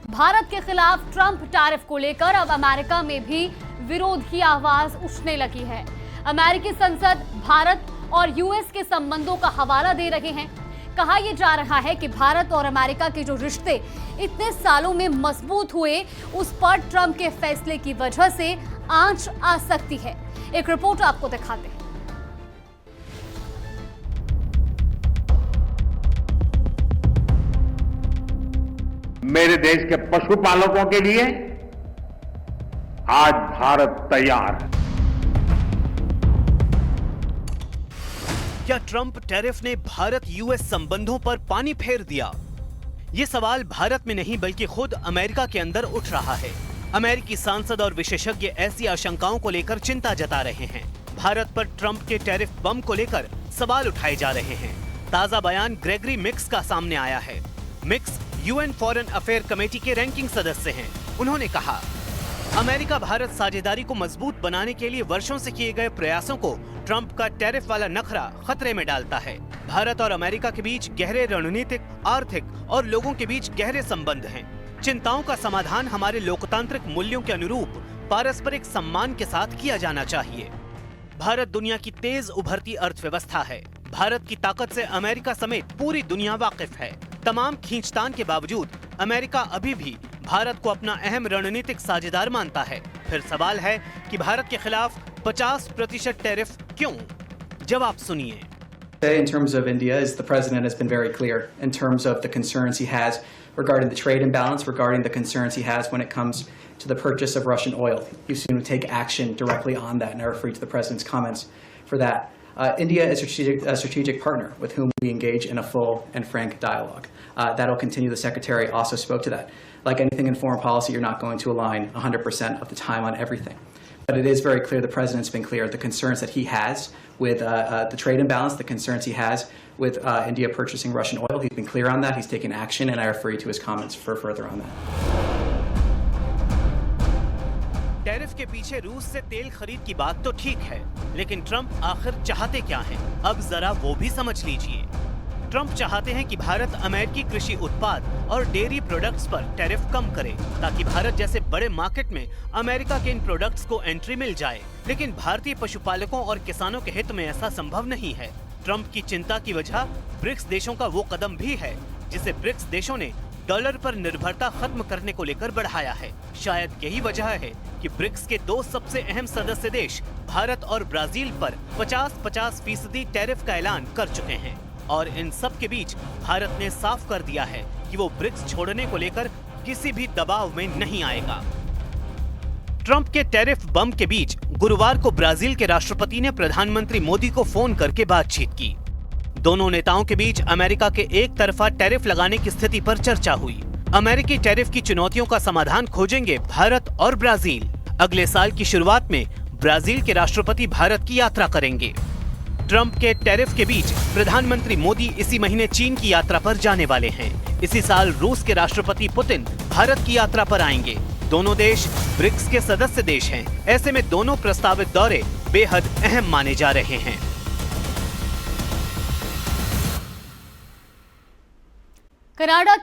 भारत के खिलाफ Trump tariff को लेकर अब अमेरिका में भी विरोध की आवाज उठने लगी है। अमेरिकी संसद भारत और यूएस के संबंधों का हवाला दे रहे हैं। कहा यह जा रहा है कि भारत और अमेरिका के जो रिश्ते इतने सालों में मजबूत हुए, उस पर ट्रंप के फैसले की वजह से आंच आ सकती है। एक रिपोर्ट आपको दिखाते हैं। मेरे देश के पशुपालकों के लिए आज भारत तैयार है। क्या ट्रंप टैरिफ ने भारत यूएस संबंधों पर पानी फेर दिया? ये सवाल भारत में नहीं बल्कि खुद अमेरिका के अंदर उठ रहा है। अमेरिकी सांसद और विशेषज्ञ ऐसी आशंकाओं को लेकर चिंता जता रहे हैं। भारत पर ट्रंप के टैरिफ बम को लेकर सवाल उठाए जा रहे हैं। ताजा बयान ग्रेगरी मिक्स का सामने आया है। Mix UN foreign affair committee के रैंकिंग सदस्य हैं। उन्होंने कहा, अमेरिका भारत साझेदारी को मजबूत बनाने के लिए वर्षों से किए गए प्रयासों को ट्रंप का टैरिफ वाला नखरा खतरे में डालता है। भारत और अमेरिका के बीच गहरे रणनीतिक, आर्थिक और लोगों के बीच गहरे संबंध हैं। चिंताओं का समाधान हमारे लोकतांत्रिक मूल्यों के अनुरूप पारस्परिक सम्मान के साथ किया जाना चाहिए। भारत दुनिया की तेज उभरती अर्थव्यवस्था है। भारत की ताकत से अमेरिका समेत पूरी दुनिया वाकिफ है। तमाम खींचतान के बावजूद अमेरिका अभी भी भारत को अपना अहम रणनीतिक साझेदार मानता है। फिर सवाल है कि भारत के खिलाफ 50% टैरिफ क्यों? जवाब सुनिए। In terms of India, is the president has been very clear in terms of the concerns he has regarding the trade imbalance, regarding the concerns he has when it comes to the purchase of Russian oil. You've seen him take action directly on that, and I refer you to the president's comments for that. India is a strategic partner with whom we engage in a full and frank dialogue. That'll continue. The secretary also spoke to that. Like anything in foreign policy, you're not going to align 100% of the time on everything. But it is very clear, the president's been clear, the concerns that he has with the trade imbalance, the concerns he has with India purchasing Russian oil. He's been clear on that. He's taken action, and I refer you to his comments for further on that. Tariff के पीछे रूस से तेल खरीद की बात तो ठीक है, लेकिन ट्रंप आखिर चाहते क्या हैं? अब जरा वो भी समझ लीजिए। ट्रंप चाहते हैं कि भारत अमेरिकी कृषि उत्पाद और डेयरी प्रोडक्ट्स पर टैरिफ कम करे, ताकि भारत जैसे बड़े मार्केट में अमेरिका के इन प्रोडक्ट्स को एंट्री मिल जाए। लेकिन भारतीय पशुपालकों और किसानों के हित में ऐसा संभव नहीं है। ट्रंप की चिंता की वजह ब्रिक्स देशों का वो कदम भी है जिसे ब्रिक्स देशों ने डॉलर पर निर्भरता खत्म करने को लेकर बढ़ाया है। शायद यही वजह है कि ब्रिक्स के दो सबसे अहम सदस्य देश भारत और ब्राजील पर 50-50% टैरिफ का ऐलान कर चुके हैं। और इन सब के बीच भारत ने साफ कर दिया है कि वो ब्रिक्स छोड़ने को लेकर किसी भी दबाव में नहीं आएगा। ट्रंप के टैरिफ बम के बीच गुरुवार को ब्राजील के राष्ट्रपति ने प्रधानमंत्री मोदी को फोन करके बातचीत की। दोनों नेताओं के बीच अमेरिका के एक तरफा टैरिफ लगाने की स्थिति पर चर्चा हुई। अमेरिकी टैरिफ की चुनौतियों का समाधान खोजेंगे भारत और ब्राजील। अगले साल की शुरुआत में ब्राजील के राष्ट्रपति भारत की यात्रा करेंगे। ट्रंप के टैरिफ के बीच प्रधानमंत्री मोदी इसी महीने चीन की यात्रा पर जाने वाले हैं। इसी साल रूस के राष्ट्रपति पुतिन भारत की यात्रा पर आएंगे। दोनों देश ब्रिक्स के सदस्य देश हैं। ऐसे में दोनों प्रस्तावित दौरे बेहद अहम माने जा रहे हैं। कनाडा